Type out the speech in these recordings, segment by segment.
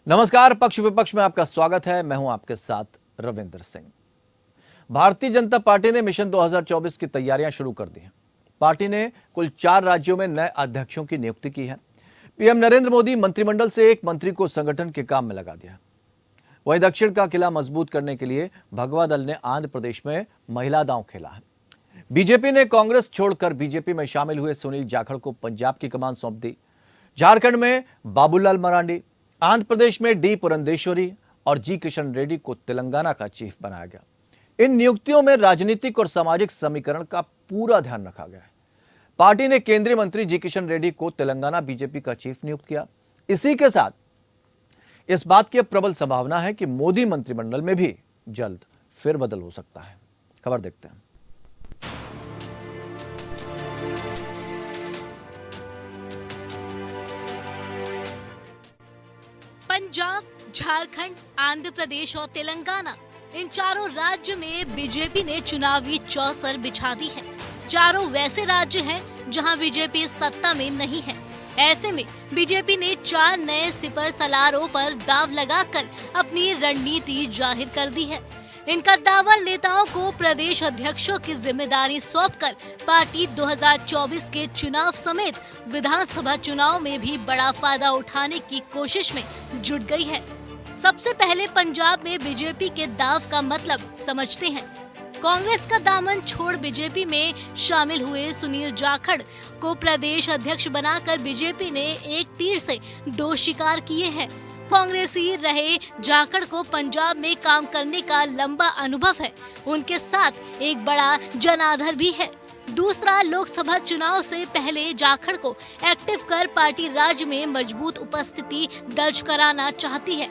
नमस्कार, पक्ष विपक्ष में आपका स्वागत है। मैं हूं आपके साथ रविंद्र सिंह। भारतीय जनता पार्टी ने मिशन 2024 की तैयारियां शुरू कर दी हैं। पार्टी ने कुल 4 राज्यों में नए अध्यक्षों की नियुक्ति की है। पीएम नरेंद्र मोदी मंत्रिमंडल से एक मंत्री को संगठन के काम में लगा दिया। वहीं दक्षिण का किला मजबूत करने के लिए भगवा दल ने आंध्र प्रदेश में महिला दांव खेला है। बीजेपी ने कांग्रेस छोड़कर बीजेपी में शामिल हुए सुनील जाखड़ को पंजाब की कमान सौंप दी। झारखंड में बाबूलाल मरांडी, आंध्र प्रदेश में डी पुरंदेश्वरी और जी किशन रेड्डी को तेलंगाना का चीफ बनाया गया। इन नियुक्तियों में राजनीतिक और सामाजिक समीकरण का पूरा ध्यान रखा गया है। पार्टी ने केंद्रीय मंत्री जी किशन रेड्डी को तेलंगाना बीजेपी का चीफ नियुक्त किया। इसी के साथ इस बात की प्रबल संभावना है कि मोदी मंत्रिमंडल में भी जल्द फेरबदल हो सकता है। खबर देखते हैं। पंजाब, झारखंड, आंध्र प्रदेश और तेलंगाना, इन चारों राज्यों में बीजेपी ने चुनावी चौसर बिछा दी है। चारों वैसे राज्य हैं जहां बीजेपी सत्ता में नहीं है। ऐसे में बीजेपी ने 4 नए सिपर सलारों पर दांव लगाकर अपनी रणनीति जाहिर कर दी है। इन कद्दावर नेताओं को प्रदेश अध्यक्षों की जिम्मेदारी सौंपकर पार्टी 2024 के चुनाव समेत विधानसभा चुनाव में भी बड़ा फायदा उठाने की कोशिश में जुट गई है। सबसे पहले पंजाब में बीजेपी के दांव का मतलब समझते हैं। कांग्रेस का दामन छोड़ बीजेपी में शामिल हुए सुनील जाखड़ को प्रदेश अध्यक्ष बनाकर बीजेपी ने एक तीर से 2 शिकार किए हैं। कांग्रेसी रहे जाखड़ को पंजाब में काम करने का लंबा अनुभव है। उनके साथ एक बड़ा जनाधार भी है। दूसरा, लोकसभा चुनाव से पहले जाखड़ को एक्टिव कर पार्टी राज्य में मजबूत उपस्थिति दर्ज कराना चाहती है।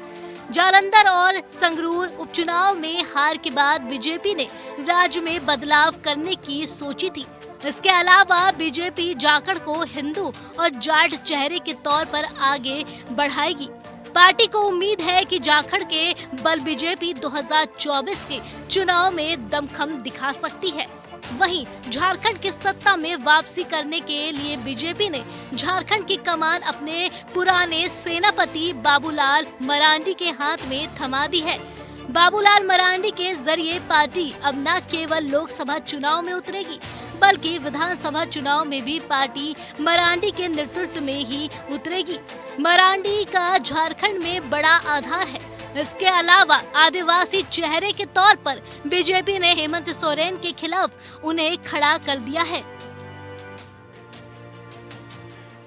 जालंधर और संगरूर उपचुनाव में हार के बाद बीजेपी ने राज्य में बदलाव करने की सोची थी। इसके अलावा बीजेपी जाखड़ को हिंदू और जाट चेहरे के तौर पर आगे बढ़ाएगी। पार्टी को उम्मीद है कि जाखड़ के बल बीजेपी 2024 के चुनाव में दमखम दिखा सकती है। वहीं झारखंड की सत्ता में वापसी करने के लिए बीजेपी ने झारखंड की कमान अपने पुराने सेनापति बाबूलाल मरांडी के हाथ में थमा दी है। बाबूलाल मरांडी के जरिए पार्टी अब न केवल लोकसभा चुनाव में उतरेगी बल्कि विधानसभा चुनाव में भी पार्टी मरांडी के नेतृत्व में ही उतरेगी। मरांडी का झारखंड में बड़ा आधार है। इसके अलावा आदिवासी चेहरे के तौर पर बीजेपी ने हेमंत सोरेन के खिलाफ उन्हें खड़ा कर दिया है।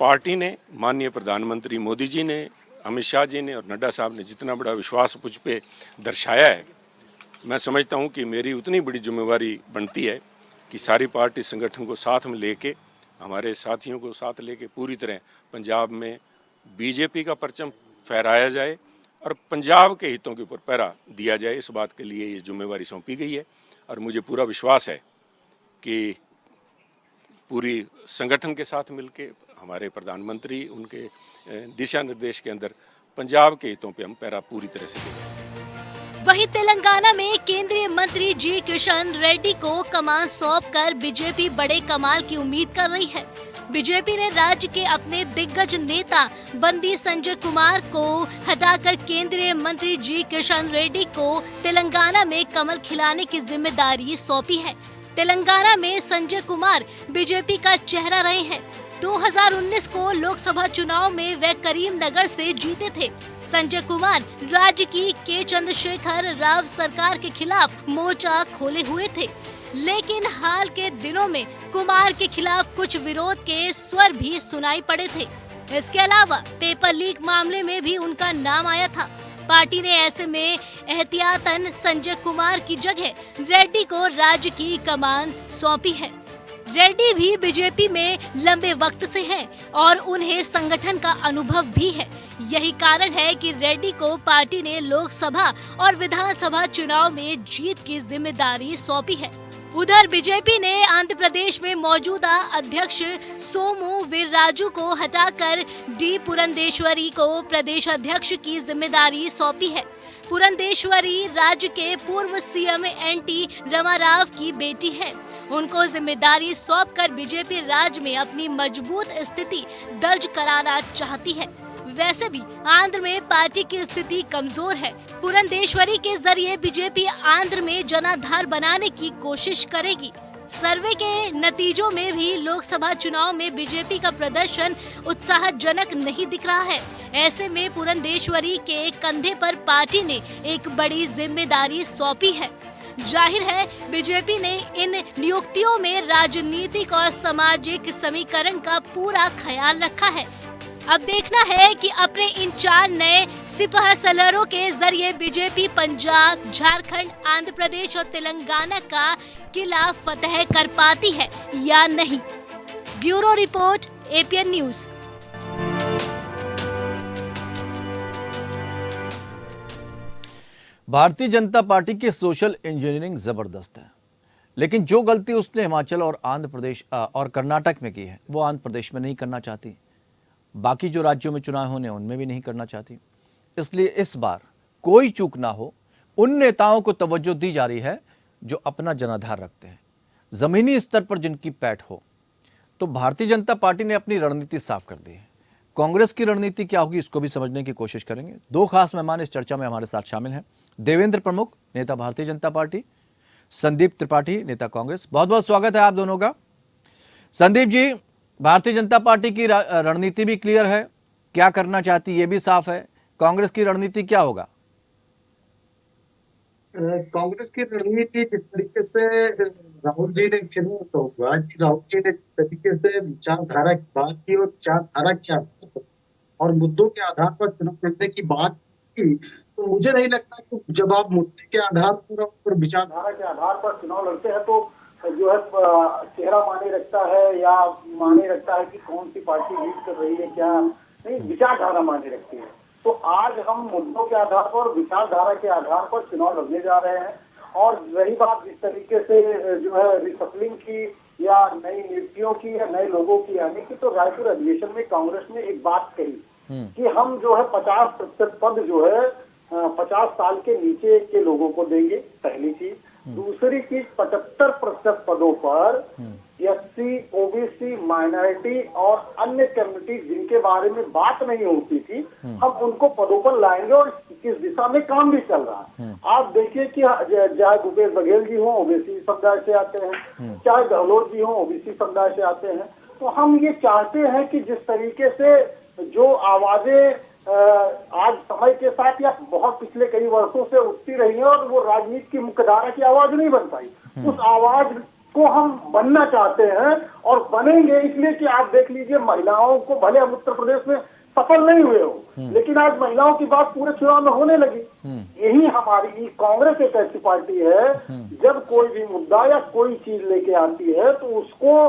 पार्टी ने, माननीय प्रधानमंत्री मोदी जी ने, अमित शाह जी ने और नड्डा साहब ने जितना बड़ा विश्वास मुझ पे दर्शाया है, मैं समझता हूं कि मेरी उतनी बड़ी जिम्मेवारी बनती है कि सारी पार्टी संगठन को साथ में लेके, हमारे साथियों को साथ लेके पूरी तरह पंजाब में बीजेपी का परचम फहराया जाए और पंजाब के हितों के ऊपर पहरा दिया जाए। इस बात के लिए ये जिम्मेवारी सौंपी गई है और मुझे पूरा विश्वास है कि पूरी संगठन के साथ मिलके हमारे प्रधानमंत्री उनके दिशा निर्देश के अंदर पंजाब के हितों पे हम पहरा पूरी तरह से देंगे। वहीं तेलंगाना में केंद्रीय मंत्री जी किशन रेड्डी को कमान सौंपकर बीजेपी बड़े कमाल की उम्मीद कर रही है। बीजेपी ने राज्य के अपने दिग्गज नेता बंदी संजय कुमार को हटाकर केंद्रीय मंत्री जी किशन रेड्डी को तेलंगाना में कमल खिलाने की जिम्मेदारी सौंपी है। तेलंगाना में संजय कुमार बीजेपी का चेहरा रहे हैं। 2019 को लोकसभा चुनाव में वे करीमनगर से जीते थे। संजय कुमार राज्य की के चंद्रशेखर राव सरकार के खिलाफ मोर्चा खोले हुए थे, लेकिन हाल के दिनों में कुमार के खिलाफ कुछ विरोध के स्वर भी सुनाई पड़े थे। इसके अलावा पेपर लीक मामले में भी उनका नाम आया था। पार्टी ने ऐसे में एहतियातन संजय कुमार की जगह रेड्डी को राज्य की कमान सौंपी है। रेड्डी भी बीजेपी में लंबे वक्त से हैं और उन्हें संगठन का अनुभव भी है। यही कारण है कि रेड्डी को पार्टी ने लोकसभा और विधानसभा चुनाव में जीत की जिम्मेदारी सौंपी है। उधर बीजेपी ने आंध्र प्रदेश में मौजूदा अध्यक्ष सोमू वीर्राजू को हटाकर डी पुरंदेश्वरी को प्रदेश अध्यक्ष की जिम्मेदारी सौंपी है। पुरंदेश्वरी राज्य के पूर्व सीएम एनटी रामाराव की बेटी है। उनको जिम्मेदारी सौंपकर बीजेपी राज्य में अपनी मजबूत स्थिति दर्ज कराना चाहती है। वैसे भी आंध्र में पार्टी की स्थिति कमजोर है। पुरंदेश्वरी के जरिए बीजेपी आंध्र में जनाधार बनाने की कोशिश करेगी। सर्वे के नतीजों में भी लोकसभा चुनाव में बीजेपी का प्रदर्शन उत्साहजनक नहीं दिख रहा है। ऐसे में पुरंदेश्वरी के कंधे पर पार्टी ने एक बड़ी जिम्मेदारी सौंपी है। जाहिर है बीजेपी ने इन नियुक्तियों में राजनीतिक और सामाजिक समीकरण का पूरा ख्याल रखा है। अब देखना है कि अपने इन 4 नए सिपह सलारों के जरिए बीजेपी पंजाब, झारखंड, आंध्र प्रदेश और तेलंगाना का किला फतह कर पाती है या नहीं। Bureau report, APN news. Bharatiya Janata party की सोशल इंजीनियरिंग जबरदस्त है, लेकिन जो गलती उसने हिमाचल और आंध्र प्रदेश और कर्नाटक में की है वो आंध्र प्रदेश में नहीं करना चाहती। बाकी जो राज्यों में चुनाव होने उनमें भी नहीं करना चाहती। इसलिए इस बार कोई चूक ना हो, उन नेताओं को तवज्जो दी जा रही है जो अपना जनाधार रखते हैं, जमीनी स्तर पर जिनकी पैठ हो। तो भारतीय जनता पार्टी ने अपनी रणनीति साफ कर दी है। कांग्रेस की रणनीति क्या होगी इसको भी समझने की कोशिश करेंगे। 2 खास मेहमान इस चर्चा में हमारे साथ शामिल हैं। देवेंद्र प्रमुख, नेता भारतीय जनता पार्टी, संदीप त्रिपाठी, नेता कांग्रेस। बहुत बहुत स्वागत है आप दोनों का। संदीप जी, भारतीय जनता पार्टी की रणनीति भी क्लियर है, क्या करना चाहती ये भी साफ है। कांग्रेस की रणनीति क्या होगा? कांग्रेस की रणनीति जिस तरीके से राहुल जी ने चुनाव तो हुआ कि राहुल जी ने तरीके से विचारधारा की बात की और विचारधारा के आधार पर और मुद्दों के आधार पर चुनाव लड़ने की बात की, तो मुझे नहीं लगता कि जब आप मुद्दे के आधार पर और विचारधारा के आधार पर चुनाव लड़ते हैं तो जो है चेहरा माने रखता है या माने रखता है कि कौन सी पार्टी लीड कर रही है, क्या नहीं, विचारधारा माने रखती है। तो आज हम मुद्दों के आधार पर, विचारधारा के आधार पर चुनाव लड़ने जा रहे हैं। और रही बात जिस तरीके से जो है रिसफलिंग की या नई नियुक्तियों की या नए लोगों की आने की, तो रायपुर अधिवेशन में कांग्रेस ने एक बात कही कि हम जो है 50% पद जो है 50 साल के नीचे के लोगों को देंगे, पहली चीज। दूसरी चीज, 75% पदों पर एससी, ओबीसी, माइनॉरिटी और अन्य कम्युनिटी जिनके बारे में बात नहीं होती थी, हम उनको पदों पर लाएंगे और इस दिशा में काम भी चल रहा है। आप देखिए कि चाहे भूपेश बघेल जी हो, ओबीसी समुदाय से आते हैं, चाहे गहलोत जी हो, ओबीसी समुदाय से आते हैं। तो हम ये चाहते हैं कि जिस तरीके से जो आवाजें आज समय के साथ या बहुत पिछले कई वर्षों से उठती रही है और वो राजनीति की मुख्यधारा की आवाज नहीं बन पाई, उस आवाज को हम बनना चाहते हैं और बनेंगे। इसलिए कि आप देख लीजिए, महिलाओं को भले हम उत्तर प्रदेश में सफल नहीं हुए हो, लेकिन आज महिलाओं की बात पूरे चुनाव में होने लगी। यही हमारी कांग्रेस एक ऐसी पार्टी है, जब कोई भी मुद्दा या कोई चीज लेके आती है तो उसको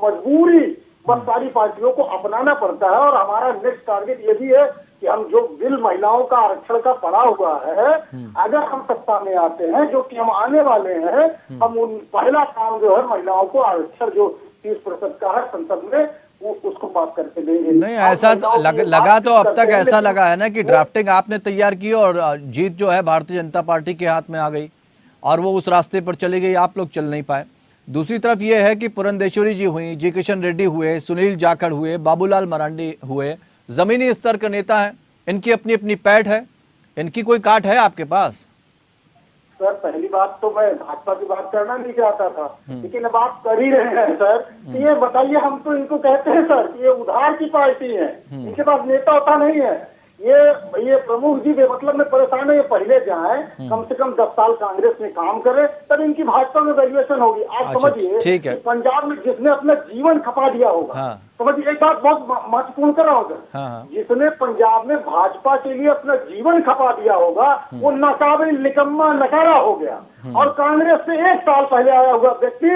मजबूरी बस सारी पार्टियों को अपनाना पड़ता है। और हमारा नेक्स्ट टारगेट ये भी है कि हम जो बिल महिलाओं का आरक्षण का पड़ा हुआ है, अगर हम सत्ता में आते हैं, जो कि हम आने वाले हैं, हम उन पहला काम जो है महिलाओं को आरक्षण जो 30% का है संसद में, वो उसको पास करके देंगे। नहीं, ऐसा लगा तो अब तक ऐसा लगा है ना कि ड्राफ्टिंग आपने तैयार की और जीत जो है भारतीय जनता पार्टी के हाथ में आ गई और वो उस रास्ते पर चली गई, आप लोग चल नहीं पाए। दूसरी तरफ ये है कि पुरंदेश्वरी जी हुई, जी किशन रेड्डी हुए, सुनील जाखड़ हुए, बाबूलाल मरांडी हुए, जमीनी स्तर के नेता हैं, इनकी अपनी अपनी पैठ है, इनकी कोई काट है आपके पास? सर, पहली बात तो मैं भाजपा की बात करना नहीं चाहता था, लेकिन अब आप कर ही रहे हैं सर। ये बताइए, हम तो इनको कहते हैं सर ये उधार की पार्टी है, इनके पास नेता होता नहीं है। ये प्रमुख जी बेमतलब में परेशान है, ये पहले जाए, कम से कम 10 साल कांग्रेस में काम करे, तब इनकी भाजपा में वैल्यूएशन होगी। आप समझिए, पंजाब में जिसने अपना जीवन खपा दिया होगा, समझिए, एक बात बहुत महत्वपूर्ण कर रहा होगा, जिसने पंजाब में भाजपा के लिए अपना जीवन खपा दिया होगा, वो नाकाबिल, निकम्मा, नकारा हो गया। और कांग्रेस से 1 साल पहले आया हुआ व्यक्ति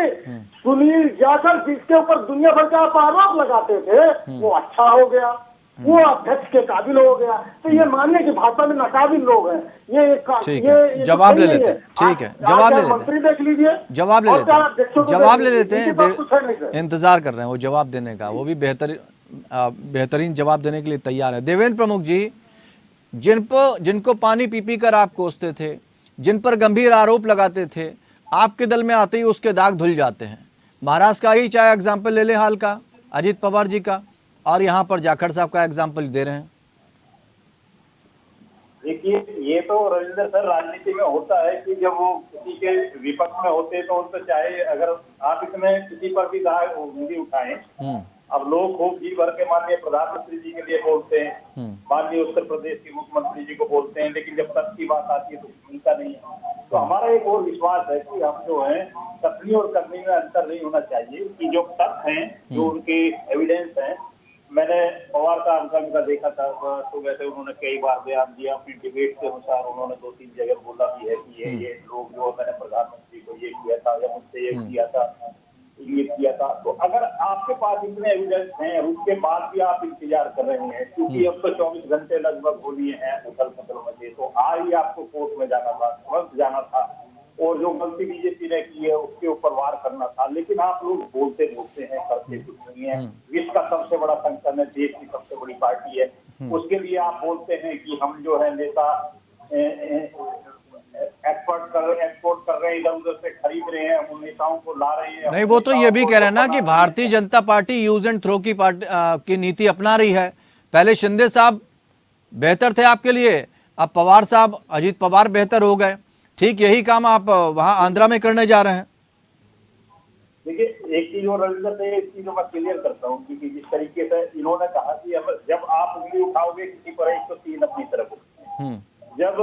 सुनील जाखड़, जिसके ऊपर दुनिया भर का आप आरोप लगाते थे, वो अच्छा हो गया, वो अध्यक्ष के काबिल हो गया। तो ये मानने की भाजपा में नाकाबिल लोग हैं। ये जवाब ले लेते हैं, ठीक है, जवाब ले लेते हैं, मंत्री देख लीजिए, जवाब ले लेते हैं, इंतजार कर रहे हैं वो जवाब देने का, वो भी बेहतरीन जवाब देने के लिए तैयार है। देवेंद्र प्रमुख जी, जिनको पानी पी पी कर आप कोसते थे, जिन पर गंभीर आरोप लगाते थे, आपके दल में आते ही उसके दाग धुल जाते हैं। महाराष्ट्र का ही चाहे एग्जाम्पल ले लें हाल का, अजीत पवार जी का, और यहाँ पर जाखड़ साहब का एग्जाम्पल दे रहे हैं। देखिए, ये तो रविंद्र सर राजनीति में होता है कि जब वो किसी के विपक्ष में होते हैं तो उनको चाहे अगर आप इसमें किसी पर भी उंगली उठाएं, अब लोग खूब जी भर के माननीय प्रधानमंत्री जी के लिए बोलते हैं, माननीय उत्तर प्रदेश के मुख्यमंत्री जी को बोलते हैं, लेकिन जब तक की बात आती है तो मिलता नहीं है। तो हमारा एक और विश्वास है कि हम जो है कथनी और करनी में अंतर नहीं होना चाहिए, कि जो तथ्य हैं, जो उनके एविडेंस हैं, मैंने पवार का अंकल का देखा था, तो वैसे उन्होंने कई बार बयान दिया अपनी डिबेट के अनुसार, उन्होंने 2-3 जगह बोला भी है कि ये लोग जो मैंने प्रधानमंत्री को ये किया था या मुझसे ये किया था, ये किया था। तो अगर आपके पास इतने एविडेंस हैं, उसके बाद भी आप इंतजार कर रहे हैं, क्योंकि अब तो 24 घंटे लगभग हो लिए हैं उथल पुथल में, तो आज ही आपको कोर्ट में जाना था, तुरंत जाना था, और जो गलती बीजेपी ने की है उसके ऊपर वार करना था, लेकिन आप लोग बोलते हैं, करते कुछ नहीं है। विश्व का सबसे बड़ा संगठन है, देश की सबसे बड़ी पार्टी है, उसके लिए आप बोलते हैं कि हम जो है नेता एक्सपोर्ट कर रहे हैं, इधर उधर से खरीद रहे हैं, हम उन नेताओं को ला रहे हैं। नहीं, वो तो ये भी कह रहे हैं ना कि Bharatiya Janata party use and throw की नीति अपना रही है। पहले शिंदे साहब बेहतर थे आपके लिए, अब पवार साहब, अजीत पवार बेहतर हो गए, ठीक यही काम आप वहां आंध्रा में करने जा रहे हैं। देखिए, एक चीज और रविंद्र से, एक चीज मैं क्लियर करता हूँ, क्योंकि जिस तरीके से इन्होंने कहा कि जब आप उंगली उठाओगे किसी पर 103 अपनी तरफ उठाएं। जब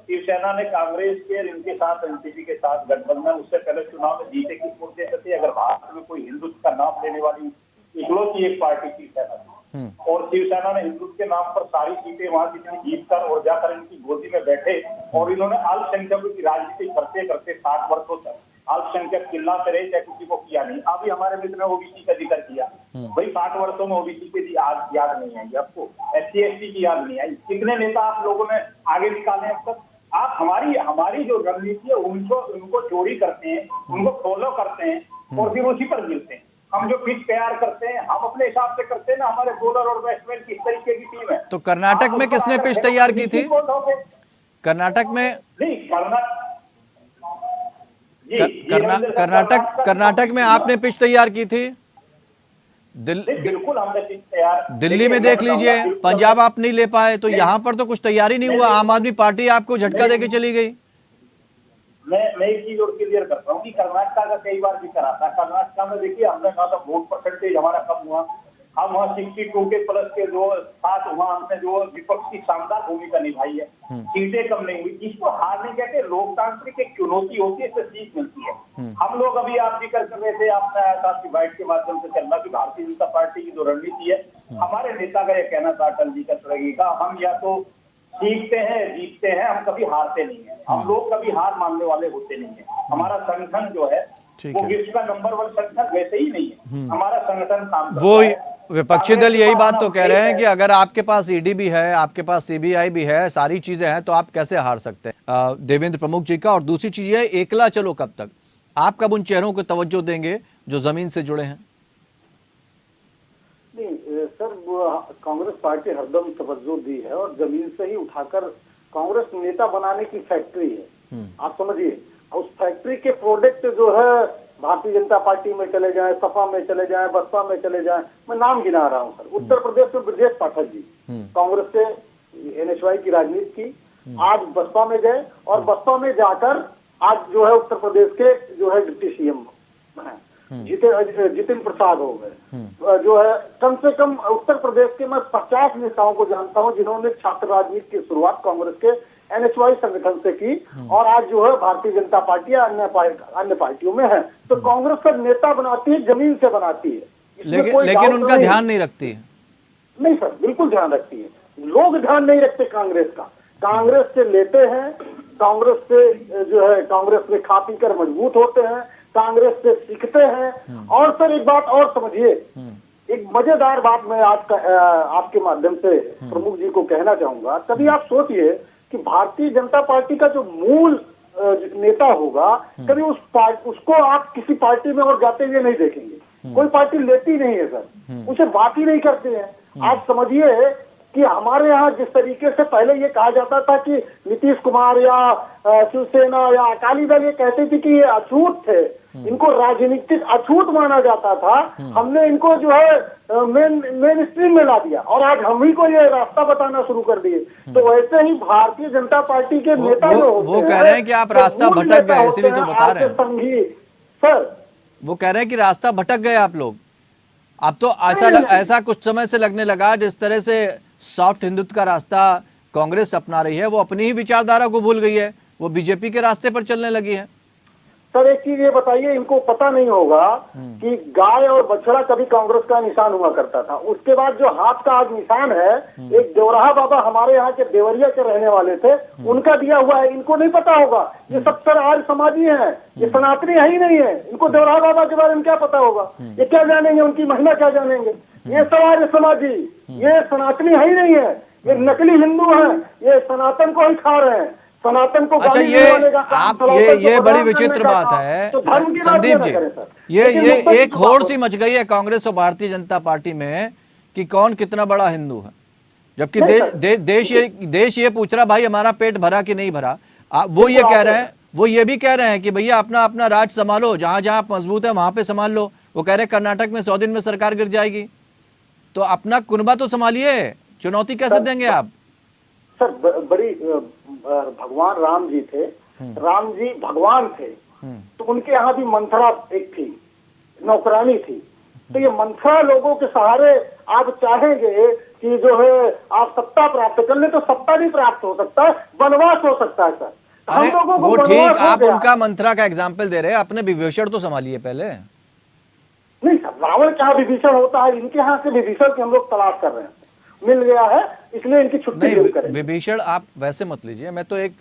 शिवसेना ने कांग्रेस के इनके साथ एनसीपी के साथ गठबंधन, उससे पहले चुनाव में जीते किस मुद्दे से थे, अगर भारत में कोई हिंदुत्व का नाम लेने वाली इकलौती एक पार्टी शिवसेना थी, और शिवसेना ने हिंदुत्व के नाम पर सारी सीटें वहां जितनी जीत कर और जाकर इनकी गोदी में बैठे, और इन्होंने अल्पसंख्यकों की राजनीति करते करते 60 वर्षों तक अल्पसंख्यक चिल्लाते रहे, चाहे किसी को किया नहीं। अभी हमारे मित्र ने ओबीसी का जिक्र किया, भाई 60 वर्षों में ओबीसी की याद नहीं आई आपको, SC ST की याद नहीं आई, कितने नेता आप लोगों ने आगे निकाले अब तक? आप हमारी जो रणनीति है उनको चोरी करते हैं, उनको फॉलो करते हैं, और फिर उसी पर गिरते हैं। हम जो पिच तैयार करते हैं हम अपने हिसाब से करते हैं ना, हमारे बॉलर और बैट्समैन किस तरीके की टीम है। तो कर्नाटक में किसने पिच तैयार की थी? कर्नाटक में नहीं, कर्नाटक में आपने पिच तैयार की थी? बिल्कुल हमने पिच तैयार, दिल्ली में देख लीजिए, पंजाब आप नहीं ले पाए, तो यहाँ पर तो कुछ तैयारी नहीं हुआ, आम आदमी पार्टी आपको झटका देके चली गई। मैं एक चीज और क्लियर करता हूँ कि कर्नाटक का कई बार जिक्र आता है। कर्नाटक में देखिए, हमने कहा था वोट परसेंटेज हमारा कम हुआ, हम वहाँ 62 के प्लस के जो साथ वहाँ हमने जो विपक्ष की शानदार भूमिका निभाई है, सीटें कम नहीं हुई। इसको हार नहीं कहते, लोकतांत्रिक एक चुनौती होती है, इससे सीख मिलती है। हम लोग अभी आप जिक्र कर रहे थे, आपने आया था आपकी बाइट के माध्यम से चलना कि भारतीय जनता पार्टी की जो रणनीति है, हमारे नेता का यह कहना था अटल जी का तरगी का, हम या तो सीखते हैं जीतते हैं, हम कभी हारते नहीं है। हम लोग कभी हार मानने वाले होते नहीं है। हमारा संगठन जो है वो विश्व का नंबर 1 संगठन वैसे ही नहीं है, हमारा संगठन काम करता है। विपक्षी दल यही बात तो कह रहे हैं कि अगर आपके पास ईडी भी है, आपके पास सीबीआई भी है, सारी चीजें हैं, तो आप कैसे हार सकते हैं? देवेंद्र प्रमुख जी का। और दूसरी चीज है, एकला चलो कब तक? आप कब उन चेहरों को तवज्जो देंगे जो जमीन से जुड़े हैं? नहीं सर, कांग्रेस पार्टी हरदम तवज्जो दी है, और जमीन से ही उठाकर कांग्रेस नेता बनाने की फैक्ट्री है, आप समझिए। उस फैक्ट्री के प्रोडक्ट जो है भारतीय जनता पार्टी में चले जाए, सपा में चले जाए, बसपा में चले जाए, मैं नाम गिना रहा हूँ सर। उत्तर प्रदेश में ब्रजेश पाठक जी कांग्रेस से NSY की राजनीति की, आज बसपा में गए, और बसपा में जाकर आज जो है उत्तर प्रदेश के जो है डिप्टी CM बने, जितिन प्रसाद हो गए। जो है कम से कम उत्तर प्रदेश के मैं 50 नेताओं को जानता हूं जिन्होंने छात्र राजनीति की शुरुआत कांग्रेस के NSY संगठन से की, और आज जो है भारतीय जनता पार्टी या अन्य पार्टियों में है। तो कांग्रेस का नेता बनाती है, जमीन से बनाती है, लेकिन उनका ध्यान नहीं रखती है। नहीं सर, बिल्कुल ध्यान रखती है। लोग ध्यान नहीं रखते कांग्रेस का, कांग्रेस से लेते हैं, कांग्रेस से जो है कांग्रेस में खा पी कर मजबूत होते हैं, कांग्रेस से सीखते हैं। और सर एक बात और समझिए, एक मजेदार बात मैं आपके माध्यम से प्रमुख जी को कहना चाहूंगा। कभी आप सोचिए कि भारतीय जनता पार्टी का जो मूल नेता होगा, कभी उसको आप किसी पार्टी में और जाते हुए नहीं देखेंगे। कोई पार्टी लेती नहीं है सर, उसे बात ही नहीं करते हैं। आप समझिए कि हमारे यहाँ जिस तरीके से पहले ये कहा जाता था कि नीतीश कुमार या शिवसेना या अकाली दल ये कहते थे कि ये अछूत थे, इनको राजनीतिक अछूत माना जाता था, हमने इनको जो है मेन स्ट्रीम में ला दिया और आज हम ही को ये रास्ता बताना शुरू कर दिए। तो वैसे ही भारतीय जनता पार्टी के नेता जो होते वो कह रहे हैं कि आप रास्ता भटक गए, इसलिए तो बता रहे हैं संघी सर। वो कह रहे हैं कि रास्ता भटक गए आप लोग। अब तो ऐसा कुछ समय से लगने लगा जिस तरह से सॉफ्ट हिंदुत्व का रास्ता कांग्रेस अपना रही है, वो अपनी ही विचारधारा को भूल गई है, वो बीजेपी के रास्ते पर चलने लगी है। सर एक चीज ये बताइए, इनको पता नहीं होगा कि गाय और बछड़ा कभी कांग्रेस का निशान हुआ करता था। उसके बाद जो हाथ का आज निशान है, एक देवराहा बाबा हमारे यहाँ के देवरिया के रहने वाले थे, उनका दिया हुआ है। इनको नहीं पता होगा, ये सब सर आर्य समाजी हैं, ये सनातनी है ही नहीं है। इनको देवराहा बाबा के बारे में क्या पता होगा? ये क्या जानेंगे, उनकी महिमा क्या जानेंगे? ये सब आर्य समाजी, ये सनातनी है ही नहीं है, ये नकली हिंदू है, ये सनातन को ही खा रहे हैं, सनातन को। अच्छा, ये बड़ी विचित्र बात है संदीप जी। ये एक होड़ सी मच गई है कांग्रेस और भारतीय जनता पार्टी में कि कौन कितना बड़ा हिंदू है, जबकि देश ये पूछ रहा भाई हमारा पेट भरा कि नहीं भरा। वो ये कह रहे हैं, वो ये भी कह रहे हैं कि भैया अपना अपना राज संभालो, जहां जहां आप मजबूत है वहां पे संभाल लो। वो कह रहे हैं कर्नाटक में 100 दिन में सरकार गिर जाएगी, तो अपना कुनबा तो संभालिए, चुनौती कैसे देंगे आप? सर बड़ी भगवान राम जी थे, राम जी भगवान थे, तो उनके यहाँ भी मंथरा एक थी, नौकरानी थी। तो ये मंथरा लोगों के सहारे आप चाहेंगे कि जो है आप सत्ता प्राप्त कर ले, तो सत्ता नहीं प्राप्त हो सकता, वनवास हो सकता है सर। हम लोगों को वो ठीक, आप उनका मंथरा का एग्जाम्पल दे रहे हैं, अपने विभीषण तो संभालिए पहले। नहीं सर, रावण क्या विभीषण होता है? इनके यहाँ से विभीषण की हम लोग तलाश कर रहे हैं, मिल गया है, इसलिए इनकी छुट्टी नहीं करें। विभीषण आप वैसे मत लीजिए, मैं तो एक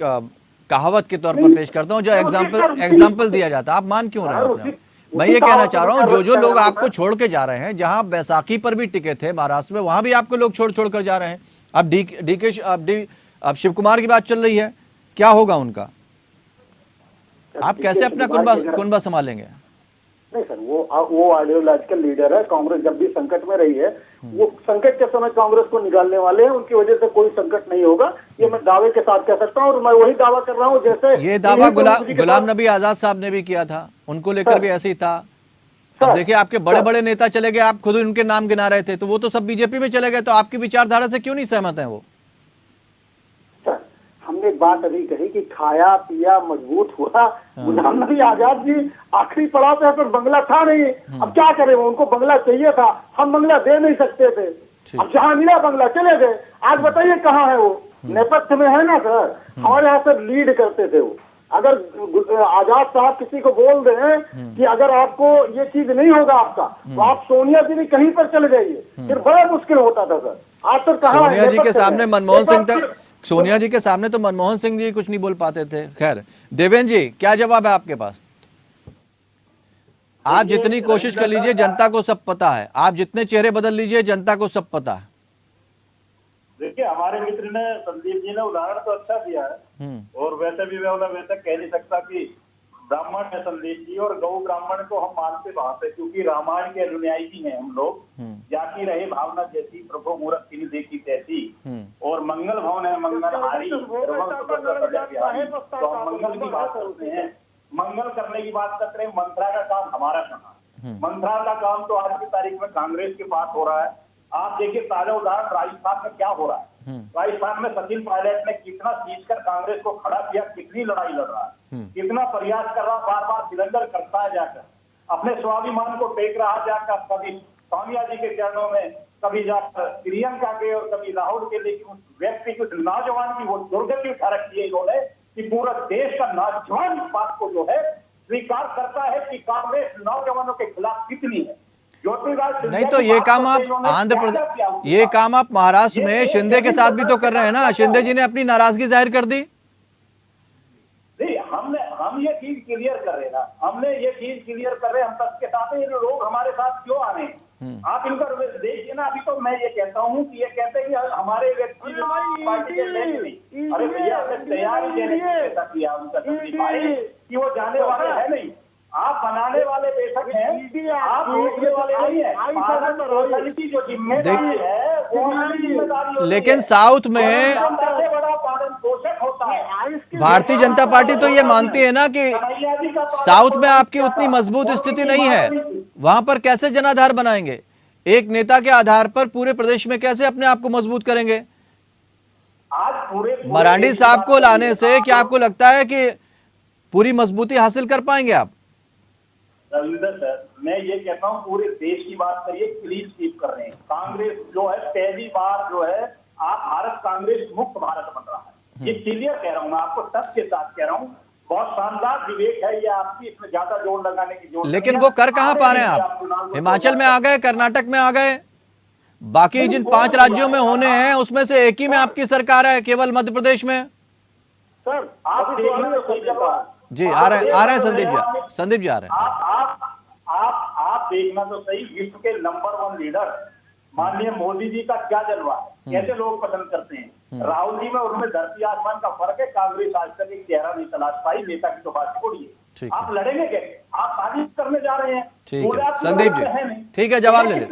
कहावत के तौर पर पेश करता हूं, जो एग्जाम्पल दिया जाता है। आप मान क्यों रहे हैं? मैं ये कहना चाह रहा हूं, जो लोग आपको छोड़ के जा रहे हैं, जहां बैसाखी पर भी टिके थे महाराष्ट्र में, वहां भी आपको लोग छोड़ कर जा रहे हैं। अब शिव कुमार की बात चल रही है, क्या होगा उनका? आप कैसे अपना कुनबा संभालेंगे? नहीं सर, वो आइडियोलॉजिकल लीडर है। कांग्रेस जब भी संकट में रही है, वो संकट के समय कांग्रेस को निकालने वाले हैं, उनकी वजह से कोई संकट नहीं होगा, ये मैं दावे के साथ कह सकता हूं। और मैं वही दावा कर रहा हूं जैसे ये दावा गुलाम नबी आजाद साहब ने भी किया था, उनको लेकर भी ऐसे ही था। अब देखिए आपके बड़े बड़े नेता चले गए, आप खुद उनके नाम गिना रहे थे, तो वो तो सब बीजेपी में चले गए, तो आपकी विचारधारा से क्यों नहीं सहमत है वो? हमने एक बात अभी कही कि खाया पिया मजबूत हुआ। गुलाम नबी आजाद जी आखिरी पड़ाव पे, तो बंगला था नहीं, अब क्या करें? वो उनको बंगला चाहिए था, हम बंगला दे नहीं सकते थे, अब जहां मिला बंगला चले गए। आज बताइए कहाँ है वो? नेपथ्य में है ना सर, हमारे यहाँ से लीड करते थे वो। अगर आजाद साहब किसी को बोल दें कि अगर आपको ये चीज नहीं होगा आपका, तो आप सोनिया जी भी कहीं पर चले जाइए, फिर बड़ा मुश्किल होता था सर। आज तो कहाँ सोनिया जी के सामने मनमोहन सिंह तक, सोनिया जी के सामने तो मनमोहन सिंह जी कुछ नहीं बोल पाते थे। खैर, देवेंद्र जी क्या जवाब है आपके पास? आप जितनी कोशिश कर लीजिए, जनता को सब पता है, आप जितने चेहरे बदल लीजिए, जनता को सब पता है। देखिए, हमारे मित्र ने, संदीप जी ने उदाहरण तो अच्छा दिया है, और वैसे भी मैं वैसे कह नहीं सकता कि ब्राह्मण है संदीप जी, और गौ ब्राह्मण को हम मानते वहां पे, क्योंकि रामायण के अनुयायी भी हैं हम लोग। जाकी रहे भावना जैसी, प्रभु मूरत की देखी तैसी, और मंगल भवन है मंगलहारी, तो हम मंगल की बात करते हैं, मंगल करने की बात करते हैं। मंत्रा का काम हमारा कहाँ? मंत्रा का काम तो आज की तारीख में कांग्रेस के पास हो रहा है। आप देखिए ताजा उदाहरण राजस्थान में क्या हो रहा है। राजस्थान में सचिन पायलट ने कितना खींचकर कांग्रेस को खड़ा किया, कितनी लड़ाई लड़ रहा है, कितना प्रयास कर रहा, बार बार तिरंगा करता है, जाकर अपने स्वाभिमान को टेक रहा, जाकर कभी सोनिया जी के चरणों में, कभी जाकर प्रियंका के और कभी राहुल के। लेकिन उस व्यक्ति को, नौजवान की वो दुर्गति उठा रखी है इन्होंने कि पूरा देश का नौजवान इस बात को जो है स्वीकार करता है कि कांग्रेस नौजवानों के खिलाफ कितनी है। नहीं तो ये काम आप आंध्र प्रदेश, ये काम आप महाराष्ट्र में शिंदे के साथ भी तो कर रहे हैं ना। शिंदे जी ने अपनी नाराजगी जाहिर कर दी। नहीं, हम ये चीज क्लियर कर रहे हैं, हमने ये चीज क्लियर कर रहे हैं, हम सबके साथ ये लोग हमारे साथ क्यों आ रहे हैं? आप इनका देखिए ना। अभी तो मैं ये कहता हूँ कि ये कहते हैं कि हमारे व्यक्ति पार्टी के नहीं, अरे भैया हमें तैयारी देने की उनका कि वो जाने वाले है नहीं। आप बनाने वाले बेशक हैं, आप रोकने वाले नहीं है। जो जिम्मेदारी है वो हमारी जिम्मेदारी है। लेकिन साउथ में बड़ा पालन पोषक होता है। भारतीय जनता पार्टी तो ये मानती है ना कि साउथ में आपकी उतनी मजबूत स्थिति नहीं है, वहां पर कैसे जनाधार बनाएंगे? एक नेता के आधार पर पूरे प्रदेश में कैसे अपने आप को मजबूत करेंगे? आज पूरे मरांडी साहब को लाने से क्या आपको लगता है कि पूरी मजबूती हासिल कर पाएंगे आप? रविंद्र सर, मैं ये कहता हूँ पूरे देश की बात करिए, क्लीन स्वीप कर रहे हैं। कांग्रेस जो है पहली बार जो है आप भारत कांग्रेस मुक्त भारत बन रहा है, ये क्लियर कह रहा हूँ मैं आपको, तथ्य के साथ कह रहा हूँ। बहुत शानदार विवेक है ये आपकी, इसमें ज्यादा जोर लगाने की जरूरत लेकिन वो कर कहां पा रहे हैं आप? हिमाचल में आ गए, कर्नाटक में आ गए, बाकी जिन 5 राज्यों में होने हैं उसमें से एक ही में आपकी सरकार है, केवल मध्य प्रदेश में। सर आप जी आ रहे हैं संदीप जी आ रहे हैं। आप देखना तो सही, विश्व के नंबर 1 लीडर माननीय मोदी जी का क्या जलवा है, कैसे लोग पसंद करते हैं। राहुल जी में उनमें धरती आसमान का फर्क है। कांग्रेस आज तक एक चेहरा नहीं तलाश पाई, नेता की तो बात छोड़िए। आप लड़ेंगे कैसे? आप साजिश करने जा रहे हैं। ठीक है संदीप जी, ठीक है जवाब ले लें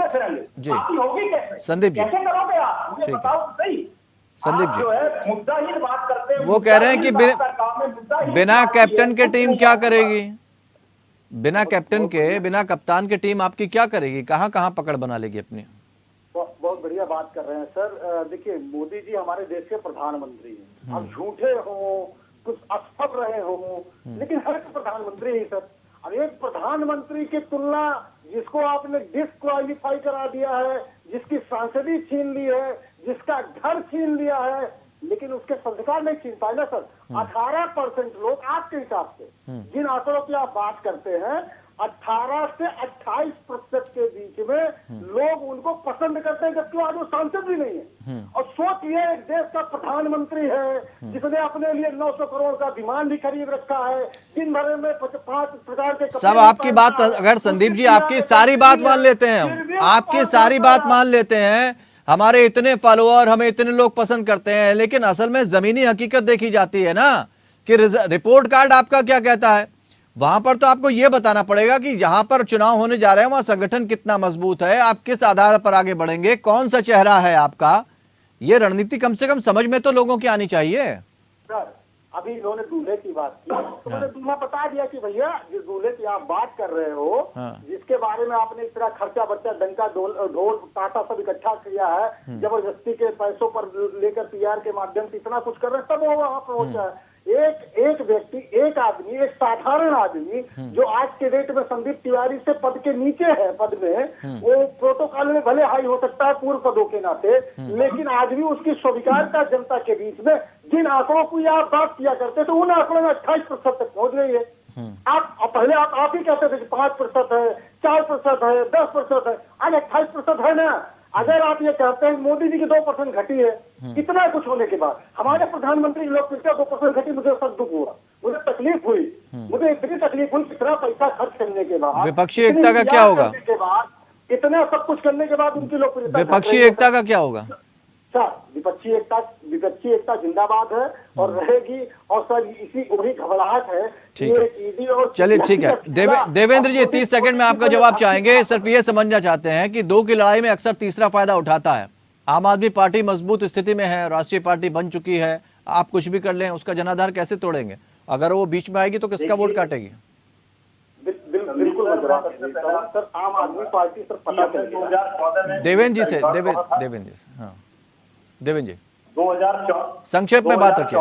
जी। होगी कैसे संदीप जी कैसे करोगे आप, मुझे बताओ तो सही। संदीप जी जो है मुद्दाहीन बात करते हैं, वो कह रहे हैं कि बिना कैप्टन के टीम क्या करेगी? बिना कैप्टन के, बिना कप्तान के टीम आपकी क्या करेगी? कहां कहां पकड़ बना लेगी अपनी? बहुत बढ़िया बात कर रहे हैं सर। देखिए मोदी जी हमारे देश के प्रधानमंत्री हैं। अब झूठे हो, कुछ असफल रहे हो, लेकिन हर एक प्रधानमंत्री ही सर। अब एक प्रधानमंत्री की तुलना जिसको आपने डिस्क्वालीफाई करा दिया है, जिसकी सांसदी छीन ली है, जिसका घर छीन लिया है, लेकिन उसके संस्कार नहीं छीन पाए ना सर। 18% लोग आपके हिसाब से जिन आंकड़ों की आप बात करते हैं, 18 से 28% के बीच में लोग उनको पसंद करते हैं, जबकि आज वो सांसद भी नहीं है। और सोचिए एक देश का प्रधानमंत्री है जिसने अपने लिए 900 करोड़ का विमान भी खरीद रखा है, दिन भर में 5 प्रकार के सब आपकी बात, अगर संदीप जी आपकी सारी बात मान लेते हैं, हम आपकी सारी बात मान लेते हैं, हमारे इतने फॉलोअर, हमें इतने लोग पसंद करते हैं, लेकिन असल में जमीनी हकीकत देखी जाती है ना कि रिपोर्ट कार्ड आपका क्या कहता है। वहां पर तो आपको यह बताना पड़ेगा कि जहां पर चुनाव होने जा रहे हैं वहां संगठन कितना मजबूत है, आप किस आधार पर आगे बढ़ेंगे, कौन सा चेहरा है आपका, ये रणनीति कम से कम समझ में तो लोगों की आनी चाहिए। सर अभी इन्होंने दूल्हे की बात की, तो मैंने दूल्हा बता दिया कि भैया जिस दूल्हे की आप बात कर रहे हो, जिसके बारे में आपने इस तरह खर्चा बर्चा, डंका ढोल टाटा सब इकट्ठा किया है, जबरदस्ती के पैसों पर लेकर PR के माध्यम से इतना कुछ कर रहे हैं, तब वो वहां पहुंचा है। एक व्यक्ति, एक आदमी, एक साधारण आदमी जो आज के डेट में संदीप तिवारी से पद के नीचे है, पद में वो प्रोटोकॉल में भले हाई हो सकता है पूर्व पदों के नाते, लेकिन आज भी उसकी स्वीकार्यता जनता के बीच में जिन आंकड़ों की आप बात किया करते थे, उन आंकड़ों में 28% तक पहुंच गई है। आप पहले आप ही कहते थे कि 5% है, 4% है, 10% है, आज 28% है ना। अगर आप ये कहते हैं मोदी जी की 2% घटी है, इतना कुछ होने के बाद हमारे प्रधानमंत्री की लोकप्रियता 2% घटी, मुझे सब दुख हुआ, मुझे तकलीफ हुई, मुझे इतनी तकलीफ हुई, इतना पैसा खर्च करने के बाद, विपक्षी एकता का क्या होगा? इतना सब कुछ करने के बाद उनकी लोकप्रियता, विपक्षी एकता का क्या होगा? सर विपक्षी एकता जिंदाबाद है और रहेगी। और सर इसी वही घबराहट है। ठीक है, चलिए ठीक है। देवेंद्र जी 30 सेकंड में आपका जवाब चाहेंगे। सिर्फ ये समझना चाहते हैं कि 2 की लड़ाई में अक्सर तीसरा फायदा उठाता है। आम आदमी पार्टी मजबूत स्थिति में है, राष्ट्रीय पार्टी बन चुकी है, आप कुछ भी कर लें, उसका जनाधार कैसे तोड़ेंगे? अगर वो बीच में आएगी तो किसका वोट काटेगी? बिल्कुल सर, आम आदमी पार्टी सर पता चलेगा। देवेंद्र जी से, देवेंद्र जी से, हाँ देवेंद्र जी 2014 संक्षेप में बात रखिए।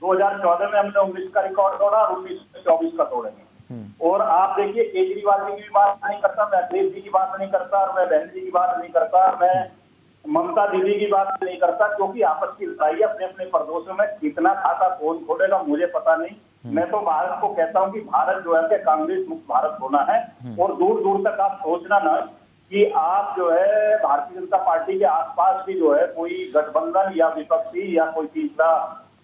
2014 में हमने 19 का रिकॉर्ड तोड़ा और 19 में 24 का तोड़ेंगे। और आप देखिए केजरीवाल जी की बात नहीं करता, मैं अखिलेश जी की बात नहीं करता, और मैं बहन जी की बात नहीं करता, मैं ममता दीदी की बात नहीं करता, क्योंकि आपस की लड़ाई अपने अपने प्रदेशों में कितना खाता कौन खोलेगा मुझे पता नहीं। मैं तो भारत को कहता हूँ कि भारत जो है कांग्रेस मुक्त भारत होना है। और दूर दूर तक आप सोचना ना कि आप जो है भारतीय जनता पार्टी के आसपास भी जो है कोई गठबंधन या विपक्षी या कोई तीसरा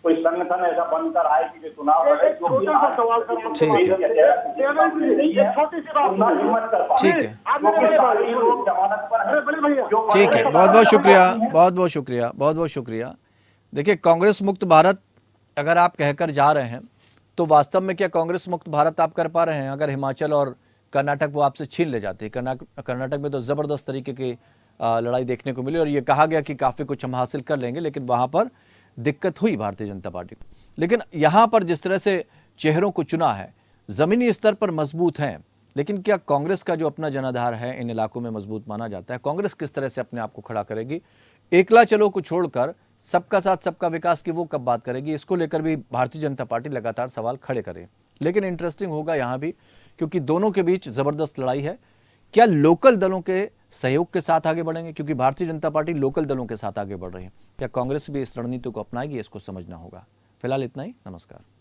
कोई संगठन ऐसा बनकर आए कि चुनाव लड़े, क्योंकि सवाल ठीक है, ठीक है, बहुत बहुत शुक्रिया, बहुत बहुत शुक्रिया, बहुत बहुत शुक्रिया। देखिए, कांग्रेस मुक्त भारत अगर आप कहकर जा रहे हैं तो वास्तव में क्या कांग्रेस मुक्त भारत आप कर पा रहे हैं? अगर हिमाचल और कर्नाटक वो आपसे छीन ले जाते हैं। कर्नाटक में तो ज़बरदस्त तरीके की लड़ाई देखने को मिली और ये कहा गया कि काफ़ी कुछ हम हासिल कर लेंगे, लेकिन वहाँ पर दिक्कत हुई भारतीय जनता पार्टी को। लेकिन यहाँ पर जिस तरह से चेहरों को चुना है, जमीनी स्तर पर मजबूत हैं, लेकिन क्या कांग्रेस का जो अपना जनाधार है इन इलाकों में मजबूत माना जाता है? कांग्रेस किस तरह से अपने आप को खड़ा करेगी? एकला चलो को छोड़कर सबका साथ सबका विकास की वो कब बात करेगी? इसको लेकर भी भारतीय जनता पार्टी लगातार सवाल खड़े करे। लेकिन इंटरेस्टिंग होगा यहां भी, क्योंकि दोनों के बीच जबरदस्त लड़ाई है। क्या लोकल दलों के सहयोग के साथ आगे बढ़ेंगे, क्योंकि भारतीय जनता पार्टी लोकल दलों के साथ आगे बढ़ रही है? क्या कांग्रेस भी इस रणनीति को अपनाएगी? इसको समझना होगा। फिलहाल इतना ही। नमस्कार।